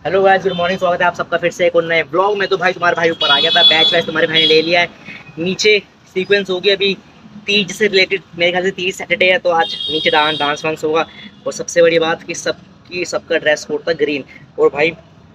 Hello guys, good morning. स्वागत है आप सबका फिर से एक और नए ब्लॉग में। तो भाई तुम्हारा भाई ऊपर आ गया था, बैच वैच तुम्हारे भाई ने ले लिया है। नीचे सीक्वेंस होगी अभी तीज से रिलेटेड, मेरे ख्याल से तीज सैटरडे है तो आज नीचे डांस वांस होगा। और सबसे बड़ी बात कि सबका ड्रेस कोड था ग्रीन। और भाई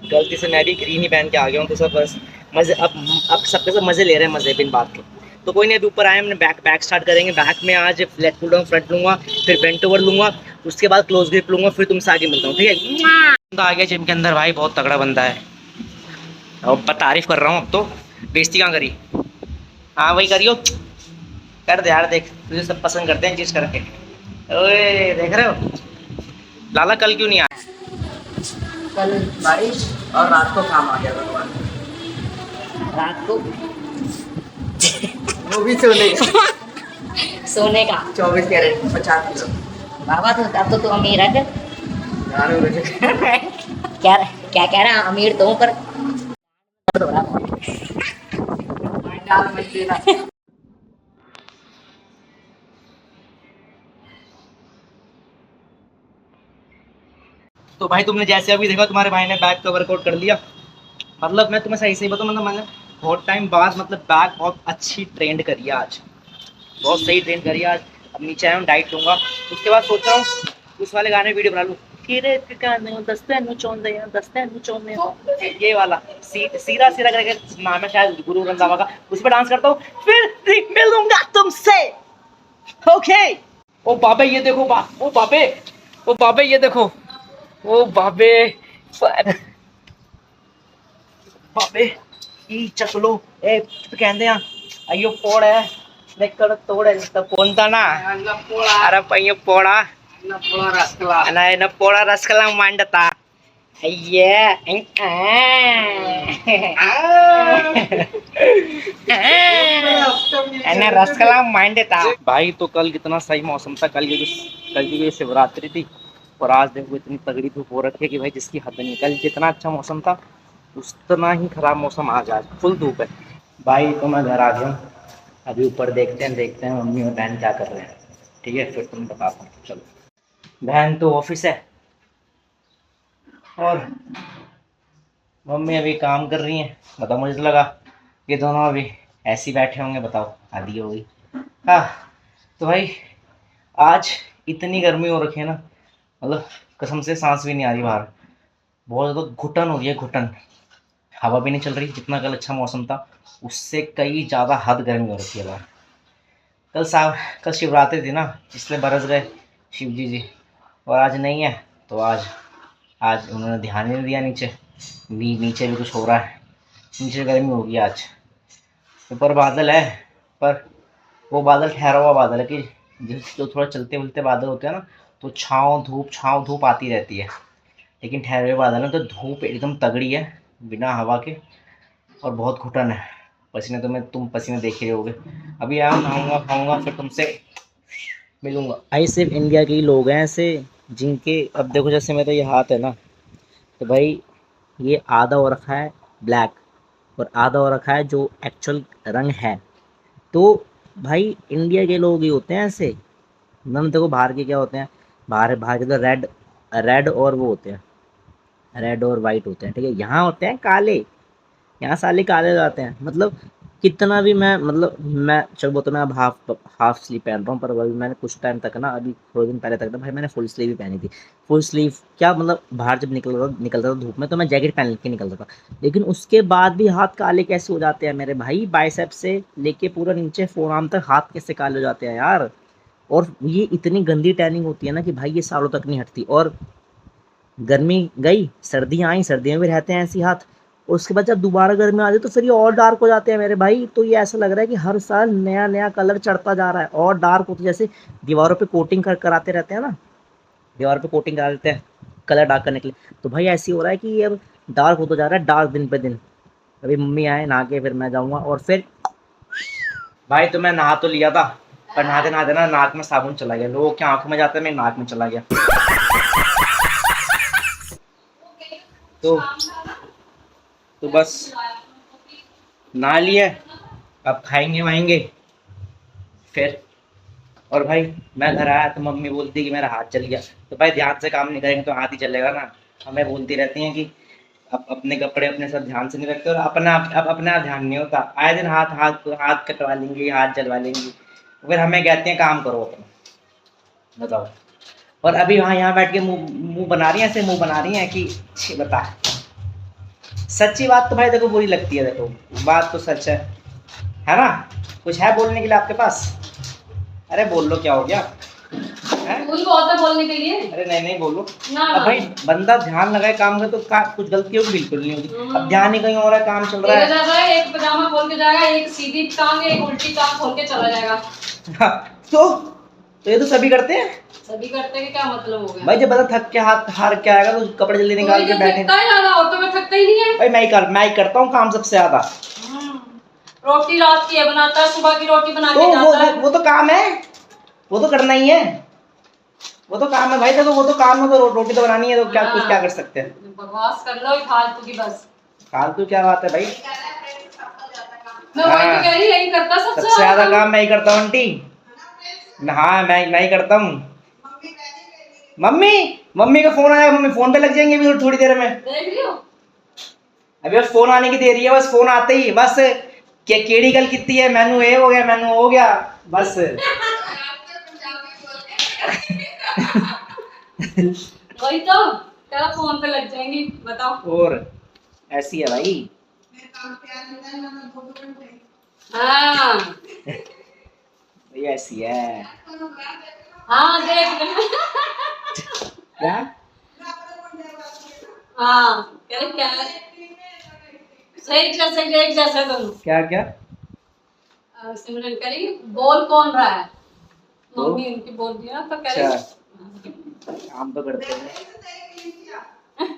गलती से मैं भी ग्रीन ही पहन के आ गया हूँ, तो सब बस मजे अब सबके सब मजे ले रहे हैं, मजे बिन बात के। तो कोई नहीं, अभी ऊपर आए, हमने बैक स्टार्ट करेंगे। बैक में आज फ्लैट पुल डाउन फ्रंट लूंगा, फिर बेंट ओवर लूंगा, उसके बाद क्लोज ग्रिप लूंगा, फिर तुमसे आगे मिलता हूँ, ठीक है। बंदा आ गया जिम के अंदर, भाई बहुत तगड़ा बंदा है। और तारीफ कर रहा हूँ अब तो, बेइज्जती कहाँ करी। हाँ वही करियो, कर दे यार, देख तुझे सब पसंद करते हैं चीज करके। ओए देख रहे हो लाला कल क्यों नहीं आया? कल बारिश और रात को काम आ गया भगवान। रात को वो भी सोने का। सोने का 24 कैरेट 50 किलो। बाबा तो अब तो तू अमीर है फिर। क्या क्या कह रहा है, अमीर तो हूँ पर तो भाई तुमने जैसे अभी देखा, तुम्हारे भाई ने बैक का वर्कआउट कर लिया। मतलब मैं तुम्हें सही सही बताऊं, मतलब मैंने बहुत टाइम बाद मतलब बैक बहुत अच्छी ट्रेंड करी है आज, बहुत सही ट्रेंड करी है आज। अब नीचे आया हूँ, डाइट लूंगा, उसके बाद सोच रहा हूँ उस वाले गाने वीडियो बना लूँ। ये वाला सीरा सीरा करके नाम है शायद, गुरु रंधावा का। उस पर डांस करता हूँ, फिर मिलूंगा तुमसे। ओके। ओ बाबे ये देखो, ओ बाबे, ओ बाबे ये देखो, ओ बाबे, बाबे ई चकलो ए कहते हैं अयो पोड़ है लेकर तोड़े तो पोंता ना। अरे पയ്യ पोड़ा ना न पोड़ा रसकला मांडता अയ്യേ एना रसकला मांडता। भाई तो कल कितना सही मौसम था, कल की जो शिवरात्रि थी। और आज देखो इतनी तगड़ी धूप हो रखी है कि भाई जिसकी हद नहीं। कल जितना अच्छा मौसम था उतना ही खराब मौसम आज फुल धूप है। भाई तो मैं घर आ गया हूँ, अभी ऊपर देखते हैं मम्मी और बहन क्या कर रहे हैं। ठीक है फिर तुम बताता हूँ, चलो। बहन तो ऑफिस है और मम्मी अभी काम कर रही हैं। बताओ, मुझे तो लगा ये दोनों अभी ऐसे ही बैठे होंगे। बताओ आदि हो गई। हाँ तो भाई आज इतनी गर्मी हो रखी है ना, मतलब कसम से सांस भी नहीं आ रही बाहर। बहुत ज़्यादा घुटन हो गई है, घुटन। हवा भी नहीं चल रही। जितना कल अच्छा मौसम था उससे कई ज़्यादा हद गर्मी हो रखी है बाहर। कल साहब कल शिवरात्रि थी ना, इसलिए बरस गए शिव जी। और आज नहीं है तो आज आज उन्होंने ध्यान ही नहीं दिया। नीचे भी कुछ हो रहा है, नीचे गर्मी होगी आज। ऊपर बादल है, पर वो बादल ठहरा हुआ बादल है कि जो थोड़ा चलते बुलते बादल होते हैं ना, तो छाँव धूप आती रहती है। लेकिन ठहरे हुए बादल है तो धूप एकदम तगड़ी है बिना हवा के। और बहुत घुटन है, पसीने तो मैं तुम पसीने देख ही रहोगे। अभी आया नहाऊंगा खाऊंगा फिर तुमसे मिलूंगा। भाई सिर्फ इंडिया के ही लोग हैं ऐसे जिनके, अब देखो जैसे मेरा ये हाथ है ना, तो भाई ये आधा हो रखा है ब्लैक और आधा हो रखा है जो एक्चुअल रंग है। तो भाई इंडिया के लोग ही होते हैं ऐसे। नम देखो बाहर के क्या होते हैं, बाहर बाहर के तो रेड रेड और वो होते हैं, रेड और वाइट होते हैं, ठीक है। यहाँ होते हैं काले, यहाँ साले काले हो जाते हैं। मतलब कितना भी मैं, मतलब मैं चल वो तो मैं अब हाफ स्लीव पहन रहा हूँ, पर अभी मैंने कुछ टाइम तक ना, अभी थोड़े दिन पहले तक ना भाई मैंने फुल स्लीव ही पहनी थी। फुल स्लीव क्या मतलब, बाहर जब निकलता था धूप में तो मैं जैकेट पहन के निकलता था। लेकिन उसके बाद भी हाथ काले कैसे हो जाते हैं मेरे भाई, बाइसेप से लेके पूरा नीचे फोरआर्म तक हाथ कैसे काले हो जाते हैं यार। और ये इतनी गंदी टैनिंग होती है ना कि भाई ये सालों तक नहीं हटती। और गर्मी गई, सर्दियाँ आई, सर्दियों में भी रहते हैं ऐसे ही हाथ। और उसके बाद जब दोबारा गर्मी आ जाए तो फिर ये और डार्क हो जाते हैं मेरे भाई। तो ये ऐसा लग रहा है कि हर साल नया नया कलर चढ़ता जा रहा है और डार्क होते, जैसे दीवारों पे कोटिंग कराते रहते हैं ना, दीवार पे कोटिंग करा देते हैं कलर डार्क करने के लिए। तो भाई ऐसे ही हो रहा है कि ये अब डार्क होता जा रहा है, डार्क दिन पे दिन। अभी मम्मी आए नहा के फिर मैं जाऊँगा और फिर भाई तो मैं नहा तो लिया था, पर नहाते नहाते ना नाक में साबुन चला गया। लोगों की आंखों में जाता है, मेरी नाक में चला गया। तो तो बस नहा लिए, अब खाएंगे वाएंगे फिर। और भाई मैं घर आया तो मम्मी बोलती कि मेरा हाथ चल गया। तो भाई ध्यान से काम नहीं करेंगे तो हाथ ही चलेगा ना। हमें बोलती रहती हैं कि अपने कपड़े अपने सब ध्यान से नहीं रखते और अपना ध्यान नहीं होता। आए दिन हाथ हाथ हाथ कटवा लेंगे, हाथ जलवा लेंगे, फिर हमें कहते हैं काम करो अपना। बताओ। और अभी वहाँ यहाँ बैठ के मुंह मुंह बना रही है, ऐसे मुंह बना रही है कि छी बता। सच्ची बात तो भाई देखो बुरी लगती है, देखो बात तो सच है ना। कुछ है बोलने के लिए आपके पास? अरे बोल लो, क्या हो गया है? बहुत है बोलने के लिए। अरे नहीं नहीं बोलो ना, अब भाई बंदा ध्यान लगाए काम में तो कुछ गलती होगी बिल्कुल नहीं होगी। अब ध्यान ही कहीं और है, काम चल रहा है, एक पजामा खोल के जाएगा, एक सीधी टांग एक उल्टी टांग खोल के चला जाएगा। तो ये तो सभी करते हैं। सभी करते हैं, क्या मतलब हो गया भाई जब बंदा थक के हार के आएगा तो कपड़े जल्दी निकाल के बैठे। तो मैं थकता ही नहीं है भाई मैं ही करता हूँ काम सबसे ज्यादा। रोटी रात की है बनाता है, सुबह की रोटी बना के जाता है। वो तो काम है, वो तो करना ही है, वो तो काम है भाई। देखो वो तो काम है, तो रोटी तो बनानी है, तो क्या कुछ क्या कर सकते हैं। बकवास कर लो फालतू की बस। फालतू क्या बात है भाई, मैं वही तो कह रही यही करता सबसे ज्यादा काम मैं ही करता हूँ आंटी। हाँ मैं ही करता हूँ। मम्मी का फोन आया, मम्मी फोन पे लग जाएंगे अभी थोड़ी देर में। देख लियो अभी बस फोन आने की देरी है, बस फोन आते ही बस क्या केड़ी गल कितनी है, मैनू ये हो गया, मैनू हो गया बस। वही तो तेरा फोन पे लग जाएंगी, बताओ। और ऐसी है भाई। हाँ ये ऐसी है। हाँ देख क्या? हाँ क्या एक जैसे दोनों। क्या क्या सिमरन करी बोल कौन रहा है, मम्मी उनकी बोल दिया तो करे काम तो करते हैं।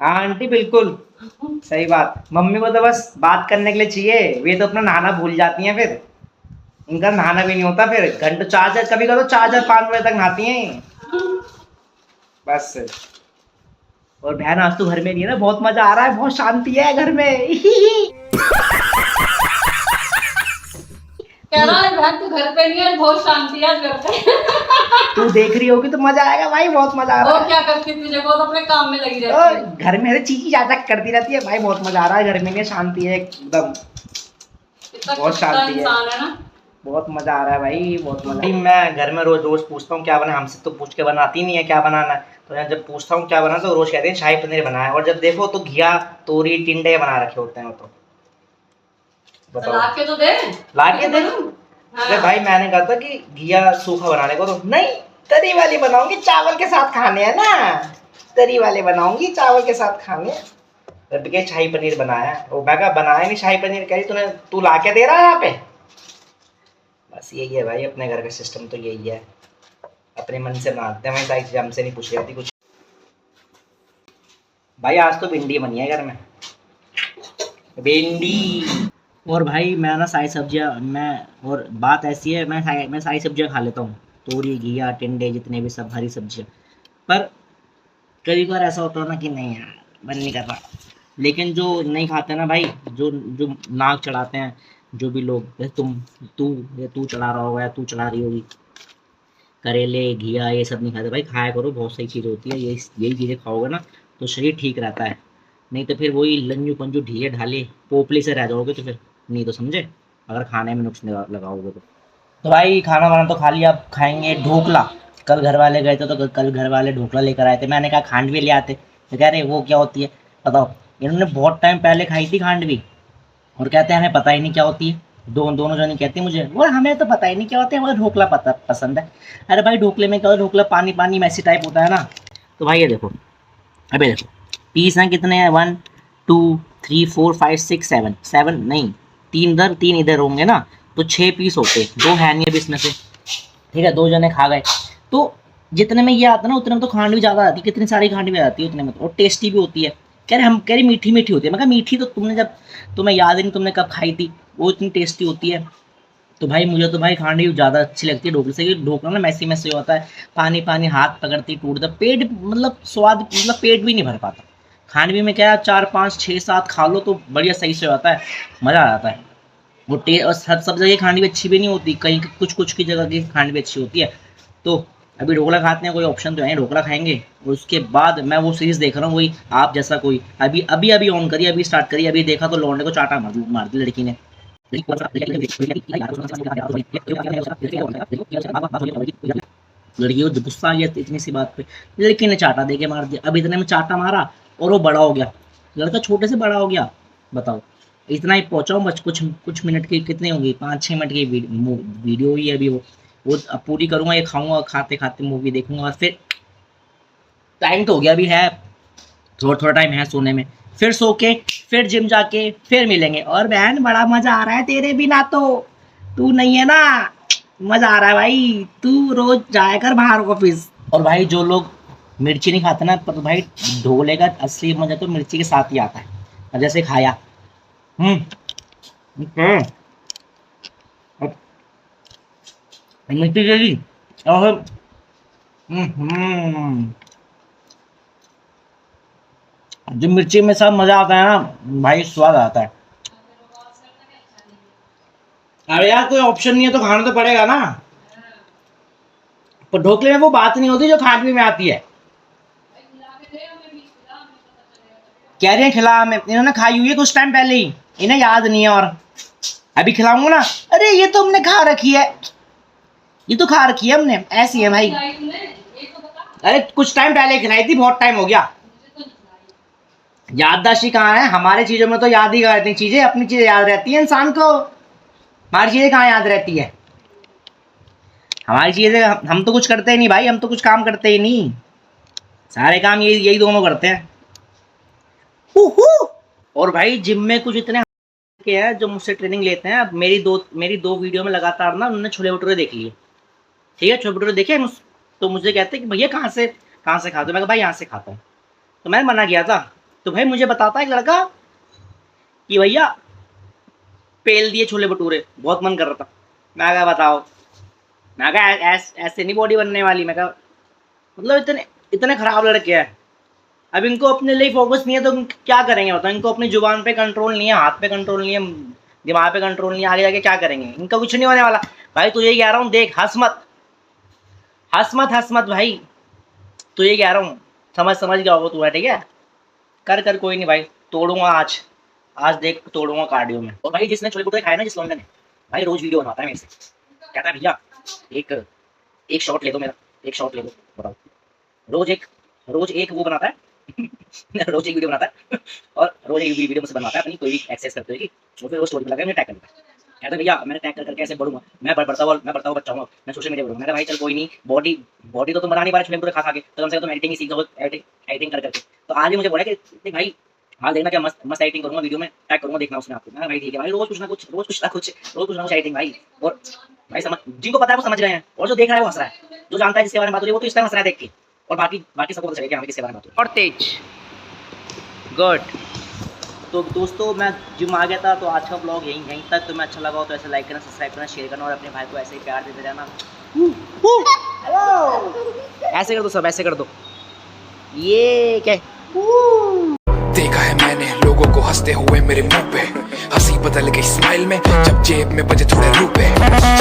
हाँ आंटी बिल्कुल सही बात। मम्मी को तो बस बात करने के लिए चाहिए, वे तो अपना नहाना भूल जाती हैं, फिर उनका नहाना भी नहीं होता, फिर घंटों 4 कभी कभी 4-5 बजे तक नहाती हैं बस। और बहन आज तो घर में नहीं है ना, बहुत मजा आ रहा है, बहुत शांति है घर में। कह रहा है बहन तू घर पे नहीं है, बहुत शांति है घर पे। तू देख रही होगी तो मजा आएगा भाई, बहुत मजा आ रहा है। वो क्या करती तुझे, वो तो अपने काम में लगी रहती है। घर में चीखी चाचक करती रहती है भाई, बहुत मजा आ रहा है घर में, शांति है एकदम, बहुत शांति है ना, बहुत मजा आ रहा है भाई, बहुत मजा। मैं घर में रोज पूछता हूँ क्या बना, हमसे तो पूछ के बनाती नहीं है क्या बनाना है, तो जब पूछता हूँ क्या बना तो रोज कहते हैं शाही पनीर बनाया, और जब देखो तो घिया तोरी टिंडे बना रखे होते हैं। तो बताओ लाके तो दे, लाके दे। अरे भाई मैंने कहा था कि घिया सूखा बनाने को, तो नहीं तरी वाली बनाऊंगी, चावल के साथ खाने हैं ना, तरी वाले बनाऊंगी चावल के साथ खाने। रट के शाही पनीर बनाया, वो मैं कहा बनाया नहीं शाही पनीर, कह रही तू ला के दे रहा है यहाँ पे। बस यही है भाई अपने घर का सिस्टम, तो यही है, अपने मन से बनाते हैं, सारी चीज़ हमसे नहीं पूछ रही थी कुछ। भाई आज तो भिंडी बनी है घर में, भिंडी। और भाई मैं ना सारी सब्जियां, और बात ऐसी है मैं सारी सब्जियां खा लेता हूँ, तोरी घिया टिंडे जितने भी सब हरी सब्जियां, पर कभी बार ऐसा होता है ना कि नहीं यार मन नहीं कर रहा। लेकिन जो नहीं खाते ना भाई, जो नाक चढ़ाते हैं, जो भी लोग, तू चढ़ा रहा होगा या तू चढ़ा रही होगी, करेले घिया ये सब नहीं खाते भाई, खाया करो, बहुत सही चीज़ होती है, यही चीज़ें खाओगे ना तो शरीर ठीक रहता है। नहीं तो फिर वही लंजू पंजू ढीले ढाले पोपली से रह जाओगे, तो फिर नहीं तो समझे, अगर खाने में नुक्स लगाओगे तो भाई खाना वाना तो खा लिया, अब खाएंगे ढोकला। कल घर वाले गए थे तो कल घर वाले ढोकला लेकर आए थे, मैंने कहा खांडवी ले आते, तो कह रहे वो क्या होती है बताओ। इन्होंने बहुत टाइम पहले खाई थी खांडवी, और कहते हैं हमें पता ही नहीं क्या होती है, दोनों जने कहते मुझे वो हमें तो पता ही नहीं क्या होता है, मुझे ढोकला पसंद है। अरे भाई ढोकले में क्या होता है, ढोकला पानी पानी मैसी टाइप होता है ना। तो भाई ये देखो, अबे देखो पीस हैं कितने हैं, 1 2 3 4 5 6 7 नहीं, 3 इधर होंगे ना, तो 6 पीस होते, 2 है नहीं अभी इसमें से, ठीक है 2 जने खा गए। तो जितने में ये आता है ना उतने में तो खांड भी ज़्यादा आती है, कितनी सारी खांड भी आती है उतने में, और टेस्टी भी होती है। कह रहे मीठी मीठी होती है, मैं कहा मीठी तो तुम्हें याद ही नहीं तुमने कब खाई थी, वो इतनी टेस्टी होती है। तो भाई मुझे तो भाई खांडी ज़्यादा अच्छी लगती है ढोकले से, क्योंकि ढोकला ना मैसी मैसी होता है, पानी पानी हाथ पकड़ती टूटता, पेट मतलब स्वाद मतलब पेट भी नहीं भर पाता। खांडवी में क्या 4 5 6 7 खा लो तो बढ़िया सही से होता है, मज़ा आ जाता है। वो और सब जगह खांडवी अच्छी भी नहीं होती, कहीं कुछ की जगह की खांडवी अच्छी होती है। तो अभी ढोकला खाते हैं, कोई ऑप्शन तो है, ढोकला खाएंगे और उसके बाद मैं वो सीरीज देख रहा हूँ, वही आप जैसा कोई। अभी अभी अभी ऑन करिए, अभी स्टार्ट करिए, अभी देखा तो लौंडे को चाटा मार दी लड़की ने। लड़की को गुस्सा आ गया इतनी सी बात पे, लड़की ने चाटा दे के मार दिया। अब इतने में चाटा मारा और वो बड़ा हो गया, लड़का छोटे से बड़ा हो गया। बताओ, इतना ही पहुंचा हूँ, बस कुछ मिनट की, कितनी होगी, 5-6 मिनट की वीडियो हुई है अभी। वो अब पूरी करूंगा, ये खाऊंगा, खाते खाते मूवी देखूंगा, और फिर टाइम तो हो गया, अभी है थोड़ा टाइम है सोने में, फिर सो के फिर जिम जाके फिर मिलेंगे। और बहन बड़ा मजा आ रहा है तेरे बिना, तो तू नहीं है ना, मजा आ रहा है भाई, तू रोज जाया कर बाहर ऑफिस। और भाई जो लोग मिर्ची नहीं खाते ना, पर भाई ढोले का असली मजा तो मिर्ची के साथ ही आता है। और जैसे खाया मिर्ची जली और जो मिर्ची में सब मजा आता है ना भाई, स्वाद आता है। अरे यार कोई ऑप्शन नहीं है तो खाना तो पड़ेगा ना, पर ढोकले में वो बात नहीं होती जो खाने में आती है। कह रहे हैं खिला, में इन्होंने खाई हुई है कुछ टाइम पहले ही, इन्हें याद नहीं है, और अभी खिलाऊंगा ना। अरे ये तो हमने खा रखी है, ये तो खा रखी है हमने, ऐसी है भाई। अरे कुछ टाइम पहले खिलाई थी, बहुत टाइम हो गया। याददाश्त कहाँ है हमारे, चीजों में तो याद ही रहती चीजें, अपनी चीजें याद रहती है इंसान को, हमारी चीजें कहाँ याद रहती है। हमारी चीजें, हम तो कुछ करते ही नहीं भाई, हम तो कुछ काम करते ही नहीं, सारे काम यही दोनों करते हैं। और भाई जिम में कुछ इतने के हैं जो मुझसे ट्रेनिंग लेते हैं। अब मेरी दो वीडियो में लगातार ना उन्होंने छोले भटूरे देख लिए, ठीक है, छोले भटूरे देखे, तो मुझे कहते हैं कि भैया कहाँ से खाते हो, मैं कहा भाई यहाँ से खाता हूँ। तो मैंने मना किया था, तो भाई मुझे बताता एक लड़का कि भैया पेल दिए छोले भटूरे, बहुत मन कर रहा था। मैं कहा बताओ, मैं कहा ऐसे नहीं बॉडी बनने वाली। मैं कहा मतलब इतने खराब लड़के हैं। अब इनको अपने लिए फोकस नहीं है तो क्या करेंगे बताओ, इनको अपनी जुबान पे कंट्रोल नहीं है, हाथ पे कंट्रोल नहीं है, दिमाग पे कंट्रोल नहीं है, आगे जाके क्या करेंगे, इनका कुछ नहीं होने वाला। भाई तुझे कह रहा हूँ, देख, हंस मत भाई, तुझे कह रहा हूँ, समझ गया होगा तू, है ठीक है, कर कोई नहीं भाई, तोड़ूंगा आज देख तोड़ूंगा कार्डियो में। और भाई जिसने छोले भटूरे खाए ना, जिस लौंडे ने, भाई रोज वीडियो बनाता है मेरे से, कहता है भैया एक शॉट ले दो मेरा, एक शॉट ले दो, बताओ। रोज एक वो बनाता है रोज एक वीडियो बनाता है और रोज एक वीडियो मुझसे बनवाता है अपनी कोई भी एक्सेस करते हुए, और फिर वो स्टोरी पे लगा मुझे टैग करता है, कहता है भैया मैंने टैग कर करके ऐसे बढ़ूंगा, मैं बढ़ता हुआ बच्चा हूँ, मैं सोशल मीडिया बढ़ूंगा। मैंने भाई चल कोई नहीं, बॉडी तो तुम बना नहीं पा रहे छोले भटूरे खा के, तो कम से कम तुम एडिटिंग ही सीख जाओ, एडिटिंग कर करके। तो आज ही मुझे बोला कि भाई हाँ देखना क्या मस्त एडिटिंग करूंगा, वीडियो में टैग करूंगा, देखना उसमें आपको। मैं भाई ठीक है भाई, रोज कुछ ना कुछ एडिटिंग भाई। और भाई समझ, जिनको पता है वो समझ रहे हैं, और जो देख रहा है वो हंस रहा है, जो जानता है जिसके बारे में बात हो रही है वो तो इस तरह हंस रहा है देख के, और बाकी सबको पता चलेगा हमें किसके बारे में बात हो रही है। और तेज गुड। तो दोस्तों मैं जिम आ गया था, तो आज का ब्लॉग यहीं तक। तो मैं अच्छा लगा हो तो ऐसे लाइक करना, सब्सक्राइब करना, शेयर करना, और अपने भाई को ऐसे ही प्यार देते रहना। ऐसे कर दो, सब ऐसे कर दो, ये क्या देखा है मैंने लोगों को हंसते हुए मेरे मुंह पे, हंसी बदल गई स्माइल में जब जेब में बचे थोड़े रुपए।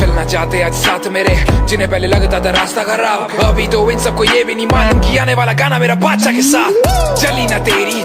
चलना चाहते आज साथ मेरे, जिन्हें पहले लगता था रास्ता खराब, अभी तो इन सबको ये भी नहीं मालूम कि आने वाला गाना मेरा बादशाह के साथ। चली ना तेरी